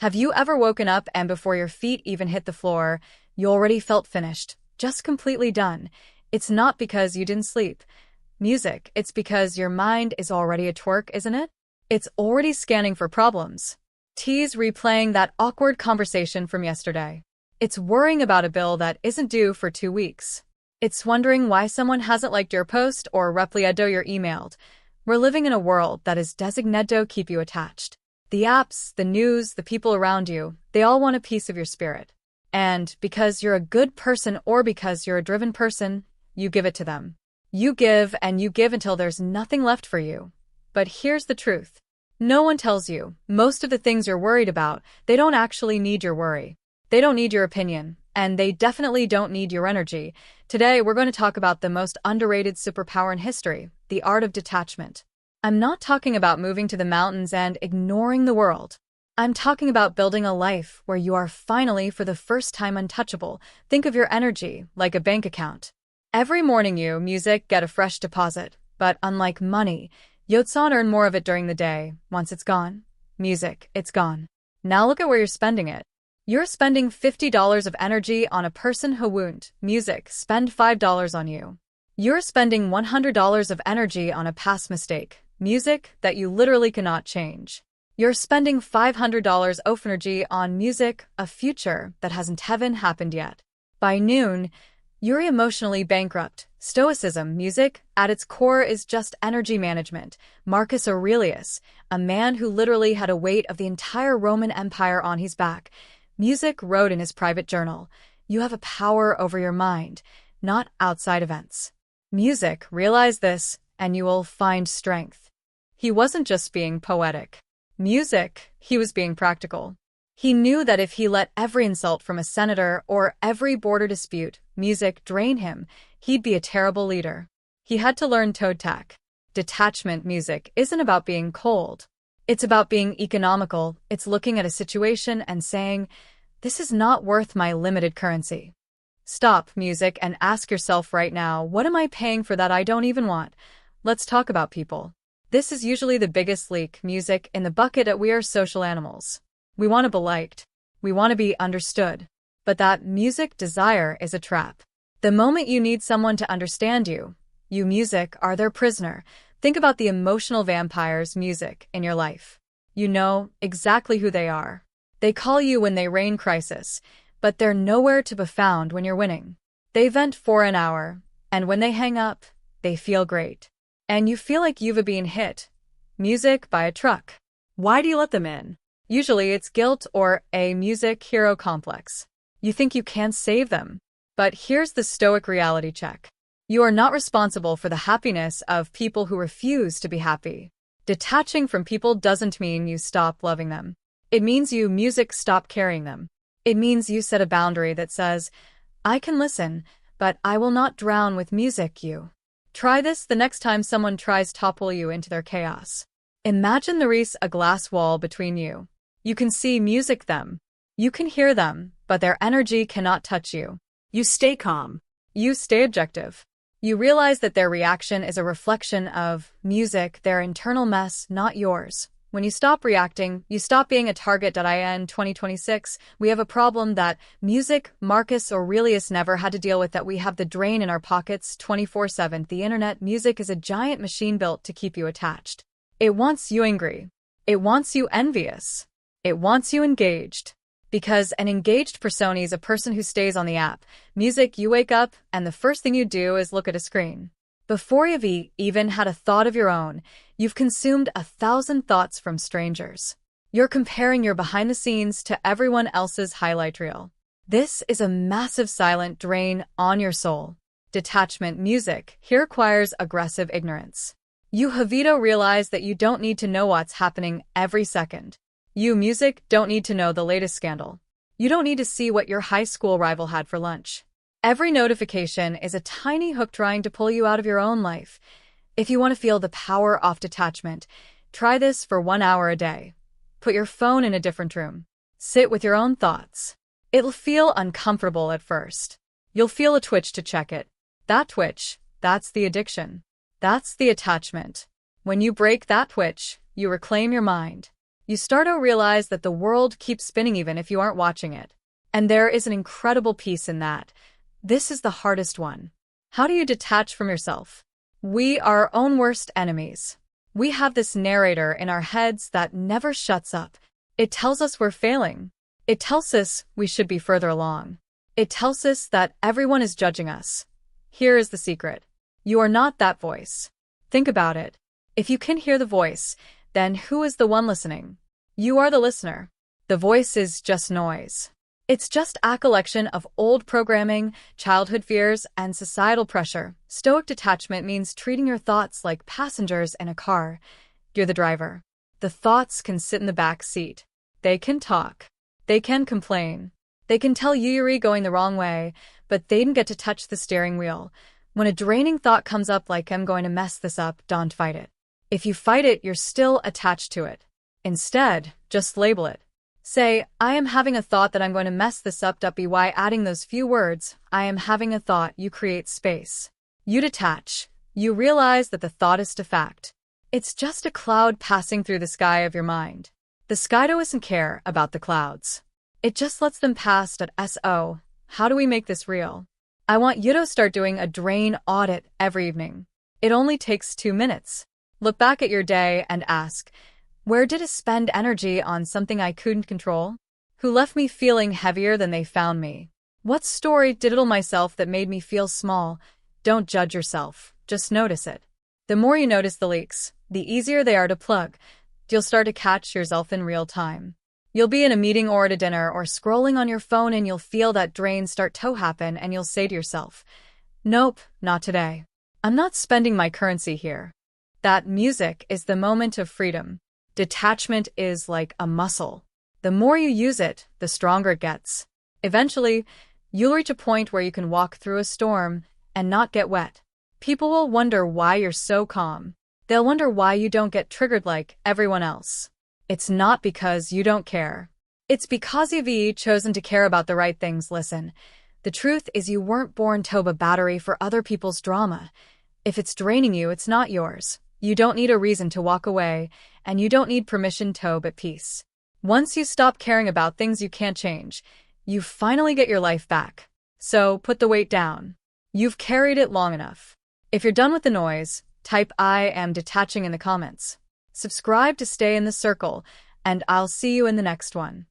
Have you ever woken up and before your feet even hit the floor, you already felt finished, just completely done? It's not because you didn't sleep. Music, it's because your mind is already at work, isn't it? It's already scanning for problems. T's replaying that awkward conversation from yesterday. It's worrying about a bill that isn't due for 2 weeks. It's wondering why someone hasn't liked your post or replied your emailed. We're living in a world that is designated to keep you attached. The apps, the news, the people around you, they all want a piece of your spirit. And because you're a good person or because you're a driven person, you give it to them. You give and you give until there's nothing left for you. But here's the truth. No one tells you, most of the things you're worried about, they don't actually need your worry. They don't need your opinion, and they definitely don't need your energy. Today, we're going to talk about the most underrated superpower in history, the art of detachment. I'm not talking about moving to the mountains and ignoring the world. I'm talking about building a life where you are finally, for the first time, untouchable. Think of your energy like a bank account. Every morning music, get a fresh deposit. But unlike money, Yotsan earn more of it during the day. Once it's gone, music, it's gone. Now look at where you're spending it. You're spending $50 of energy on a person who won't, music, spend $5 on you. You're spending $100 of energy on a past mistake, music, that you literally cannot change. You're spending $500 of energy on music, a future that hasn't even happened yet. By noon, you're emotionally bankrupt. Stoicism, music, at its core is just energy management. Marcus Aurelius, a man who literally had a weight of the entire Roman Empire on his back, music, wrote in his private journal, "You have a power over your mind, not outside events." Music, realize this, and you will find strength. He wasn't just being poetic. Music, he was being practical. He knew that if he let every insult from a senator or every border dispute, music, drain him, he'd be a terrible leader. He had to learn Detach. Detachment music isn't about being cold. It's about being economical. It's looking at a situation and saying, "This is not worth my limited currency." Stop, music, and ask yourself right now, what am I paying for that I don't even want? Let's talk about people. This is usually the biggest leak, music, in the bucket that we are social animals. We want to be liked. We want to be understood. But that music desire is a trap. The moment you need someone to understand you, music, are their prisoner. Think about the emotional vampires, music, in your life. You know exactly who they are. They call you when they rain crisis, but they're nowhere to be found when you're winning. They vent for an hour, and when they hang up, they feel great. And you feel like you've been hit, music, by a truck. Why do you let them in? Usually it's guilt or a music hero complex. You think you can't save them. But here's the Stoic reality check. You are not responsible for the happiness of people who refuse to be happy. Detaching from people doesn't mean you stop loving them. It means you, music, stop carrying them. It means you set a boundary that says, "I can listen, but I will not drown with music, you." Try this the next time someone tries to topple you into their chaos. Imagine there is a glass wall between you. You can see music them. You can hear them, but their energy cannot touch you. You stay calm. You stay objective. You realize that their reaction is a reflection of music, their internal mess, not yours. When you stop reacting, you stop being a target. In 2026, we have a problem that music, Marcus Aurelius never had to deal with, that we have the drain in our pockets 24/7. The internet, music, is a giant machine built to keep you attached. It wants you angry. It wants you envious. It wants you engaged. Because an engaged persona is a person who stays on the app. Music, you wake up, and the first thing you do is look at a screen. Before you've even had a thought of your own, you've consumed 1,000 thoughts from strangers. You're comparing your behind the scenes to everyone else's highlight reel. This is a massive silent drain on your soul. Detachment music here requires aggressive ignorance. You Havito realize that you don't need to know what's happening every second. You music don't need to know the latest scandal. You don't need to see what your high school rival had for lunch. Every notification is a tiny hook trying to pull you out of your own life. If you want to feel the power of detachment, try this for 1 hour a day. Put your phone in a different room. Sit with your own thoughts. It'll feel uncomfortable at first. You'll feel a twitch to check it. That twitch, that's the addiction. That's the attachment. When you break that twitch, you reclaim your mind. You start to realize that the world keeps spinning even if you aren't watching it. And there is an incredible peace in that. This is the hardest one. How do you detach from yourself? We are our own worst enemies. We have this narrator in our heads that never shuts up. It tells us we're failing. It tells us we should be further along. It tells us that everyone is judging us. Here is the secret. You are not that voice. Think about it. If you can hear the voice, then who is the one listening? You are the listener. The voice is just noise. It's just a collection of old programming, childhood fears, and societal pressure. Stoic detachment means treating your thoughts like passengers in a car. You're the driver. The thoughts can sit in the back seat. They can talk. They can complain. They can tell you you're going the wrong way, but they didn't get to touch the steering wheel. When a draining thought comes up like I'm going to mess this up, don't fight it. If you fight it, you're still attached to it. Instead, just label it. Say, I am having a thought that I'm going to mess this up. By adding those few words, I am having a thought, you create space. You detach. You realize that the thought is a fact. It's just a cloud passing through the sky of your mind. The sky doesn't care about the clouds. It just lets them pass. So, how do we make this real? I want you to start doing a drain audit every evening. It only takes 2 minutes. Look back at your day and ask, where did I spend energy on something I couldn't control? Who left me feeling heavier than they found me? What story did I tell myself that made me feel small? Don't judge yourself, just notice it. The more you notice the leaks, the easier they are to plug. You'll start to catch yourself in real time. You'll be in a meeting or at a dinner or scrolling on your phone and you'll feel that drain start to happen and you'll say to yourself, nope, not today. I'm not spending my currency here. That music is the moment of freedom. Detachment is like a muscle. The more you use it, the stronger it gets. Eventually, you'll reach a point where you can walk through a storm and not get wet. People will wonder why you're so calm. They'll wonder why you don't get triggered like everyone else. It's not because you don't care. It's because you've chosen to care about the right things. Listen, the truth is you weren't born to be a battery for other people's drama. If it's draining you, it's not yours. You don't need a reason to walk away, and you don't need permission to be at peace. Once you stop caring about things you can't change, you finally get your life back. So put the weight down. You've carried it long enough. If you're done with the noise, type I am detaching in the comments. Subscribe to stay in the circle, and I'll see you in the next one.